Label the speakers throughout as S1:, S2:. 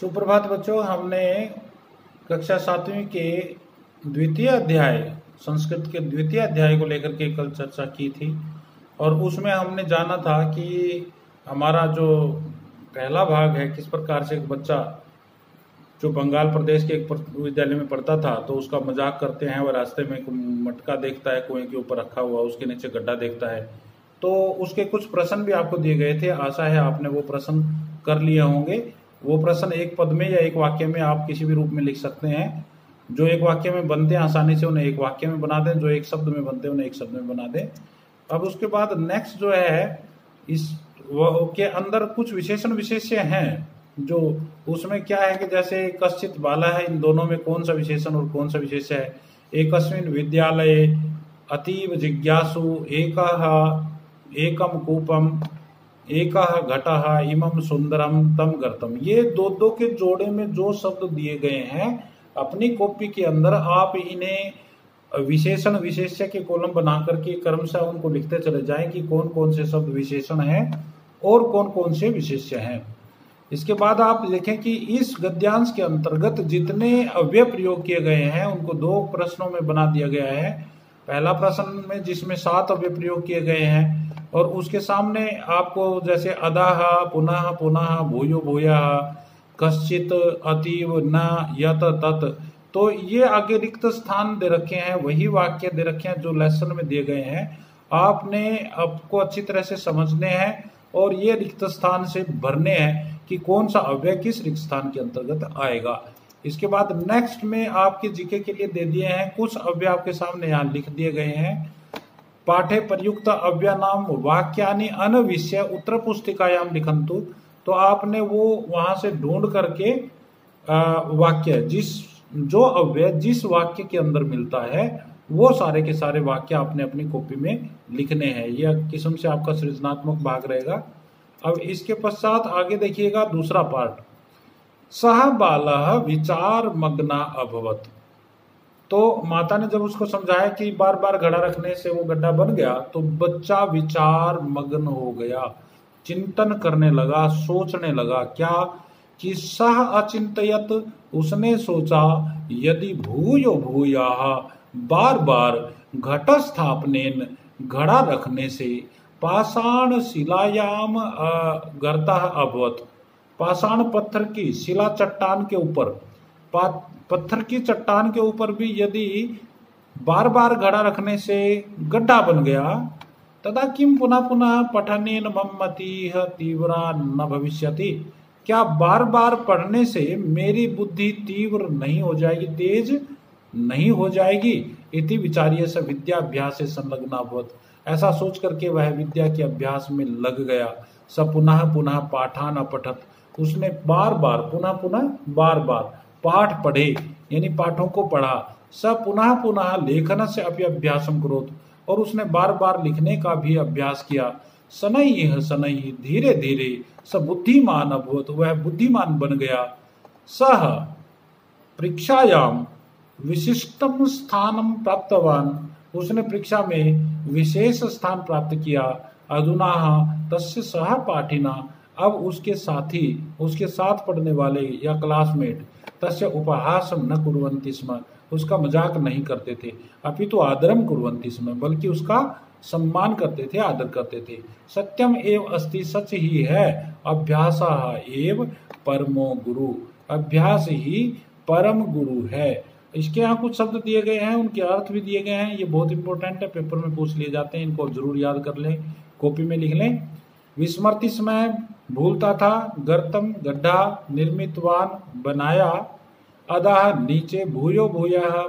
S1: सुप्रभात बच्चों, हमने कक्षा 7वीं के द्वितीय अध्याय संस्कृत के द्वितीय अध्याय को लेकर के कल चर्चा की थी और उसमें हमने जाना था कि हमारा जो पहला भाग है किस प्रकार से एक बच्चा जो बंगाल प्रदेश के एक विद्यालय में पढ़ता था तो उसका मजाक करते हैं, वह रास्ते में मटका देखता है कुएं के ऊपर रखा हुआ, उसके नीचे गड्ढा देखता है। तो उसके कुछ प्रश्न भी आपको दिए गए थे, आशा है आपने वो प्रश्न कर लिए होंगे। वो प्रश्न एक पद में या एक वाक्य में आप किसी भी रूप में लिख सकते हैं। जो एक वाक्य में बनते हैं आसानी से उन्हें एक वाक्य में बना दें, जो एक शब्द में बनते हैं उन्हें एक शब्द में बना दें। अब उसके बाद नेक्स्ट जो है इस के अंदर कुछ विशेषण विशेष्य हैं, जो उसमें क्या है कि जैसे कश्चित बाला है, इन दोनों में कौन सा विशेषण और कौन सा विशेष्य है। एकस्मिन् विद्यालये अतीव जिज्ञासु एकम कूपम एकः घटः इमं सुंदरम तम गर्तम। ये दो दो के जोड़े में जो शब्द दिए गए हैं अपनी कॉपी के अंदर आप इन्हें विशेषण विशेष्य के कॉलम बना करके क्रमशः उनको लिखते चले जाएं कि कौन कौन से शब्द विशेषण हैं और कौन कौन से विशेष्य हैं। इसके बाद आप देखें कि इस गद्यांश के अंतर्गत जितने अव्यय प्रयोग किए गए हैं उनको दो प्रश्नों में बना दिया गया है। पहला प्रश्न में जिसमें 7 अव्यय प्रयोग किए गए हैं और उसके सामने आपको जैसे अदाह पुनः पुनः भूयो भूयः कश्चित अतीव न यत तत, तो ये आगे रिक्त स्थान दे रखे हैं, वही वाक्य दे रखे हैं जो लेसन में दिए गए हैं। आपने आपको अच्छी तरह से समझने हैं और ये रिक्त स्थान से भरने हैं कि कौन सा अव्यय किस रिक्त स्थान के अंतर्गत आएगा। इसके बाद नेक्स्ट में आपके जीके के लिए दे दिए हैं कुछ अव्यय, आपके सामने यहाँ लिख दिए गए हैं। पाठे प्रयुक्त अव्यय नाम वाक्यानि अनविष्य उत्तर पुस्तिकायाम लिखंतु। तो आपने वो वहां से ढूंढ करके वाक्य जो अव्यय जिस वाक्य के अंदर मिलता है वो सारे के सारे वाक्य आपने अपनी कॉपी में लिखने हैं। यह किस्म से आपका सृजनात्मक भाग रहेगा। अब इसके पश्चात आगे देखिएगा दूसरा पार्ट, सह बालः विचार मग्ना अभवत। तो माता ने जब उसको समझाया कि बार बार घड़ा रखने से वो गड्ढा बन गया तो बच्चा विचार मग्न हो गया, चिंतन करने लगा, सोचने लगा क्या कि सह अचिंतयत, उसने सोचा यदि भूयो भूयाः बार बार घट स्थापनेन घड़ा रखने से पाषाण शिलायाम गर्तः अभवत। पाषाण पत्थर की शिला चट्टान के ऊपर पत्थर की चट्टान के ऊपर भी यदि बार बार घड़ा रखने से गड्ढा बन गया तदा किम पुनः पुनः पठनेन मम मतिः तीव्रा न भविष्यति। क्या बार बार पढ़ने से मेरी बुद्धि तीव्र नहीं हो जाएगी, तेज नहीं हो जाएगी। इति विचार्य स विद्याभ्यास से संलग्नाभवत्। ऐसा सोच करके वह विद्या के अभ्यास में लग गया। स पुनः पुनः पाठान अपठत, उसने बार बार पुनः पुनः बार बार पाठ पढ़े यानी पाठों को पढ़ा। स पुनः पुनः लेखन से अपि अभ्यासम करोत, और उसने बार बार लिखने का भी अभ्यास किया। शनैः शनैः धीरे धीरे स बुद्धिमान अभवत, वह बुद्धिमान बन गया। सह परीक्षायाम विशिष्टम स्थानम प्राप्तवान, उसने परीक्षा में विशेष स्थान प्राप्त किया। अधुना तस्य सहपाठिना, अब उसके साथी उसके साथ पढ़ने वाले या क्लासमेट तस्य उपहासम न कुर्वन्ति स्म, उसका मजाक नहीं करते थे। अपितु आदरम कुर्वन्ति स्म, बल्कि उसका सम्मान करते थे, आदर करते थे। सत्यम एव अस्ति, सच ही है। अभ्यासः एव परमो गुरु, अभ्यास ही परम गुरु है। इसके यहाँ कुछ शब्द दिए गए हैं, उनके अर्थ भी दिए गए हैं। ये बहुत इंपॉर्टेंट है, पेपर में पूछ लिए जाते हैं, इनको जरूर याद कर लें, कॉपी में लिख लें। विस्मृति समय भूलता था, गर्तम गड्ढा, निर्मितवान बनाया, अधः नीचे, भूयो भूयः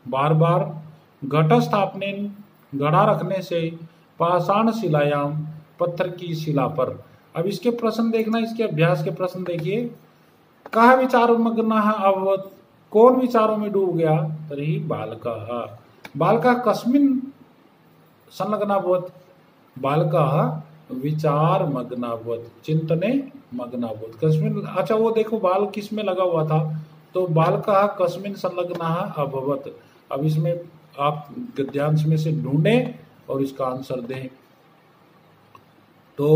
S1: बार बार, घट स्थापने घड़ा रखने से, पाषाण शिलायाम पत्थर की शिला पर। अब इसके प्रश्न देखना, इसके अभ्यास के प्रश्न देखिए। कह विचार मग्नः अभवत्, कौन विचारों में डूब गया। तर्हि बालकः, बालकः कस्मिन् संलग्नाभवत्, बालकः विचार मग्नाभवत्, चिंतने मग्नाभवत्। कस्मिन्, अच्छा वो देखो बाल किस में लगा हुआ था, तो बालकः कस्मिन् संलग्नः अभवत्। अब इसमें आप गद्यांश में से ढूंढें और इसका आंसर दें। तो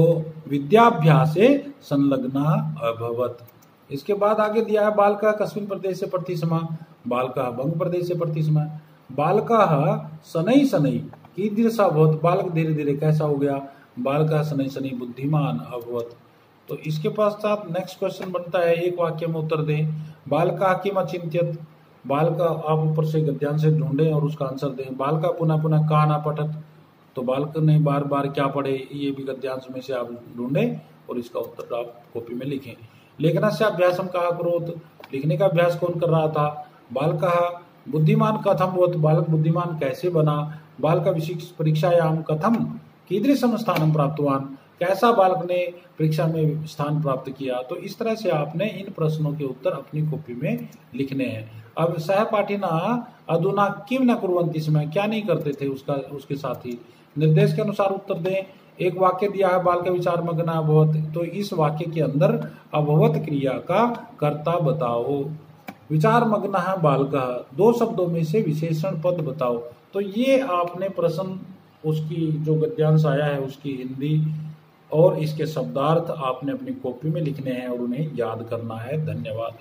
S1: विद्याभ्यासे संलग्नः अभवत्। इसके बाद आगे दिया है बालका कस्मिन् प्रदेशे प्रतिसमा, बालका बंग प्रदेशे प्रतिसमा, बालका शनै शनै कीदृशः अभवत्, बालक धीरे धीरे कैसा हो गया, बालका शनै शनै बुद्धिमान अभवत्। तो इसके पश्चात नेक्स्ट क्वेश्चन बनता है, एक वाक्य में उत्तर दें। बालका किम अचिंत्यत, बालका आप ऊपर से गद्यांश से ढूंढें और उसका आंसर दें। बालका पुनः पुनः का न पठत, तो बालक ने बार बार क्या पढ़े, ये भी गद्यांश में से आप ढूंढें और इसका उत्तर आप कॉपी में लिखें। लेखनस्य अभ्यासम कहा करोत, लिखने का अभ्यास कौन कर रहा था, बालका बुद्धिमान कथम भवत्, बालक बुद्धिमान कैसे बना, बालका परीक्षायाम कथम कीदृशम स्थानं प्राप्तवान, कैसा बालक ने परीक्षा में स्थान प्राप्त किया। तो इस तरह से आपने इन प्रश्नों के उत्तर अपनी कॉपी में लिखने हैं। अब सहपाठिना अधुना किम न कुर्वन्ति, इसमें क्या नहीं करते थे उसके साथी, निर्देश के अनुसार उत्तर दें। एक वाक्य दिया है बाल का विचार मग्न अभवत, तो इस वाक्य के अंदर अभवत क्रिया का कर्ता बताओ। विचार मग्न है बालका, दो शब्दों में से विशेषण पद बताओ। तो ये आपने प्रश्न उसकी जो गद्यांश आया है उसकी हिंदी और इसके शब्दार्थ आपने अपनी कॉपी में लिखने हैं और उन्हें याद करना है। धन्यवाद।